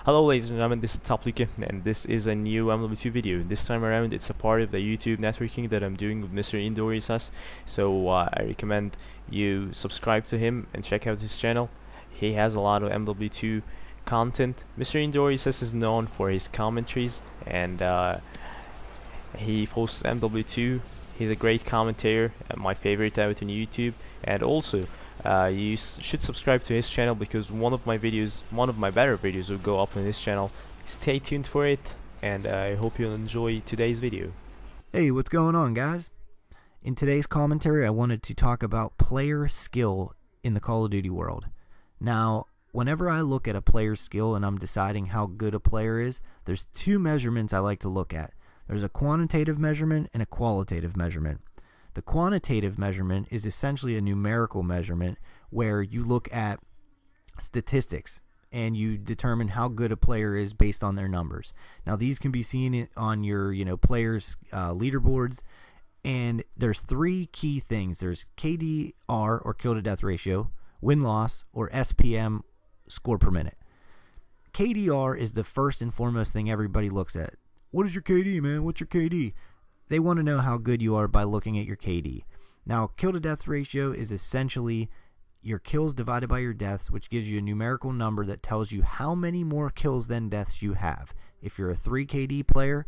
Hello ladies and gentlemen, this is Top Luke, and this is a new MW2 video. This time around it's a part of the YouTube networking that I'm doing with Mr. IndoorRecess, so I recommend you subscribe to him and check out his channel. He has a lot of MW2 content. Mr. IndoorRecess is known for his commentaries, and he posts MW2. He's a great commentator, my favorite out on YouTube, and also you should subscribe to his channel because one of my better videos will go up on his channel. Stay tuned for it, and I hope you'll enjoy today's video. Hey, what's going on, guys? In today's commentary, I wanted to talk about player skill in the Call of Duty world. Now, whenever I look at a player's skill and I'm deciding how good a player is, there's two measurements I like to look at. There's a quantitative measurement and a qualitative measurement. The quantitative measurement is essentially a numerical measurement where you look at statistics and you determine how good a player is based on their numbers. Now, these can be seen on your players' leaderboards, and there's three key things. There's KDR, or kill to death ratio, win-loss, or SPM, score per minute. KDR is the first and foremost thing everybody looks at. What is your KD, man? What's your KD? They want to know how good you are by looking at your KD. Now, kill to death ratio is essentially your kills divided by your deaths, which gives you a numerical number that tells you how many more kills than deaths you have. If you're a 3 KD player,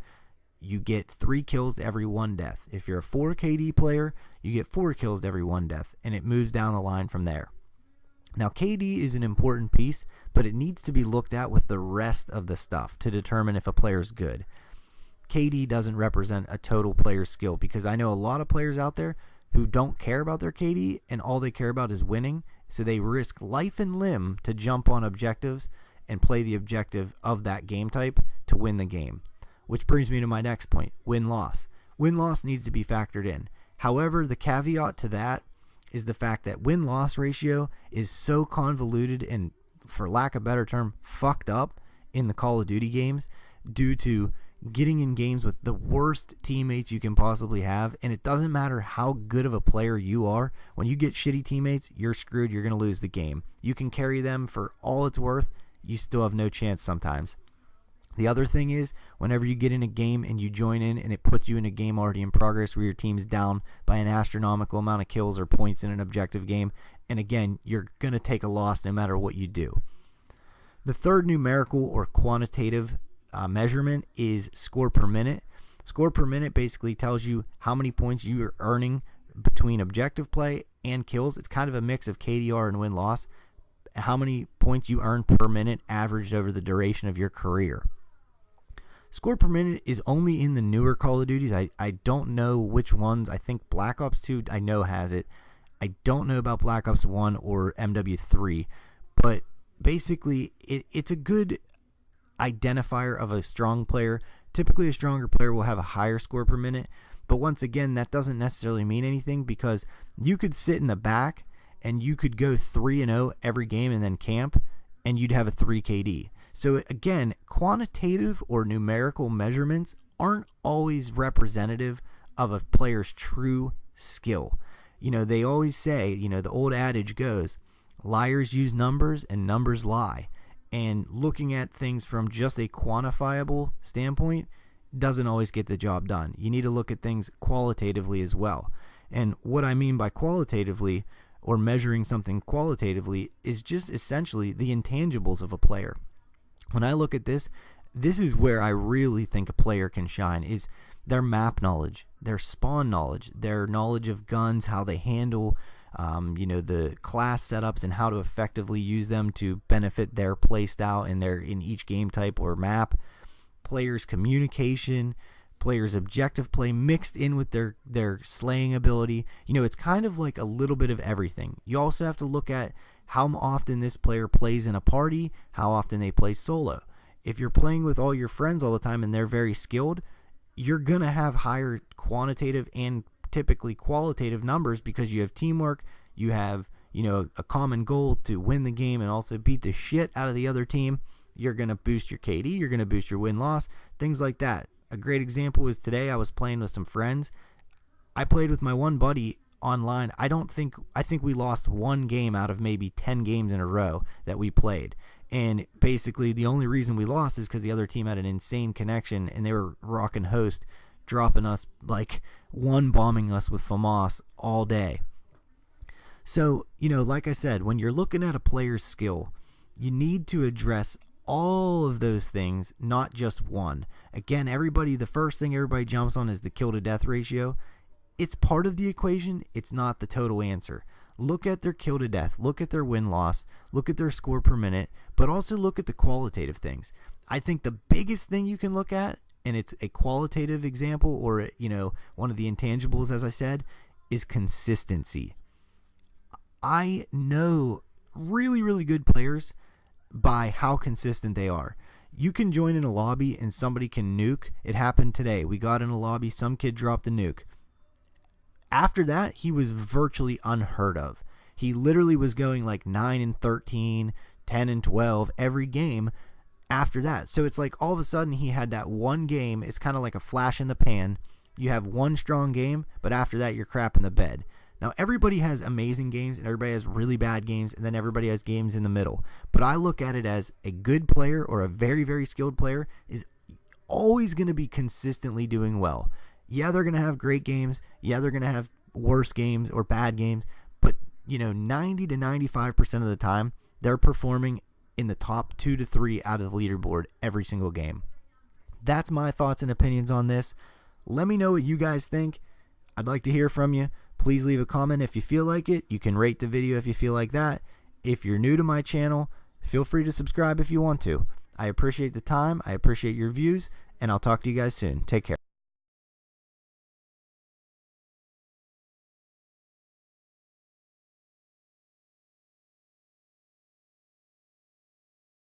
you get 3 kills to every 1 death. If you're a 4 KD player, you get 4 kills to every 1 death, and it moves down the line from there. Now, KD is an important piece, but it needs to be looked at with the rest of the stuff to determine if a player is good. KD doesn't represent a total player skill, because I know a lot of players out there who don't care about their KD and all they care about is winning, so they risk life and limb to jump on objectives and play the objective of that game type to win the game. Which brings me to my next point, win-loss. Win-loss needs to be factored in. However, the caveat to that is the fact that win-loss ratio is so convoluted and, for lack of a better term, fucked up in the Call of Duty games due to getting in games with the worst teammates you can possibly have, and it doesn't matter how good of a player you are. When you get shitty teammates, you're screwed. You're going to lose the game. You can carry them for all it's worth, you still have no chance sometimes. The other thing is, whenever you get in a game and you join in and it puts you in a game already in progress where your team's down by an astronomical amount of kills or points in an objective game, and again, you're going to take a loss no matter what you do. The third numerical or quantitative measurement is score per minute. Score per minute basically tells you how many points you are earning between objective play and kills. It's kind of a mix of KDR and win-loss. How many points you earn per minute averaged over the duration of your career. Score per minute is only in the newer Call of Duties. I don't know which ones. I think Black Ops 2 I know has it. I don't know about Black Ops 1 or MW3, but basically it's a good identifier of a strong player. Typically a stronger player will have a higher score per minute, but once again, that doesn't necessarily mean anything, because you could sit in the back and you could go 3-0 every game and then camp and you'd have a 3 KD. So again, quantitative or numerical measurements aren't always representative of a player's true skill. They always say, the old adage goes, liars use numbers and numbers lie. And looking at things from just a quantifiable standpoint doesn't always get the job done. You need to look at things qualitatively as well. And what I mean by qualitatively, or measuring something qualitatively, is just essentially the intangibles of a player. When I look at this is where I really think a player can shine, is their map knowledge, their spawn knowledge, their knowledge of guns, how they handle the class setups and how to effectively use them to benefit their play style in each game type or map. Players' communication, players' objective play mixed in with their slaying ability. It's kind of like a little bit of everything. You also have to look at how often this player plays in a party, how often they play solo. If you're playing with all your friends all the time and they're very skilled, you're going to have higher quantitative and typically qualitative numbers, because you have teamwork, you have a common goal to win the game and also beat the shit out of the other team. You're going to boost your KD, you're going to boost your win-loss, things like that. A great example is today I was playing with some friends. I played with my one buddy online. I think we lost one game out of maybe 10 games in a row that we played, And basically the only reason we lost is because the other team had an insane connection and they were rocking host, dropping us, like one bombing us with FAMAS all day. So, like I said, when you're looking at a player's skill, you need to address all of those things, not just one. Again, the first thing everybody jumps on is the kill to death ratio. It's part of the equation. It's not the total answer. Look at their kill to death, look at their win-loss, look at their score per minute, but also look at the qualitative things. I think the biggest thing you can look at, and it's a qualitative example or, one of the intangibles, as I said, is consistency. I know really, really good players by how consistent they are. You can join in a lobby and somebody can nuke. It happened today. We got in a lobby, some kid dropped a nuke. After that, he was virtually unheard of. He literally was going like 9-13, 10-12 every game after that. So it's like all of a sudden he had that one game. It's kind of like a flash in the pan. You have one strong game, but after that you're crap in the bed. Now everybody has amazing games and everybody has really bad games, and then everybody has games in the middle. But I look at it as a good player or a very, very skilled player is always going to be consistently doing well. Yeah, they're going to have great games. Yeah, they're going to have worse games or bad games. But, 90 to 95% of the time, they're performing in the top 2 to 3 out of the leaderboard every single game. That's my thoughts and opinions on this. Let me know what you guys think. I'd like to hear from you. Please leave a comment if you feel like it. You can rate the video if you feel like that. If you're new to my channel, feel free to subscribe if you want to. I appreciate the time. I appreciate your views, and I'll talk to you guys soon. Take care.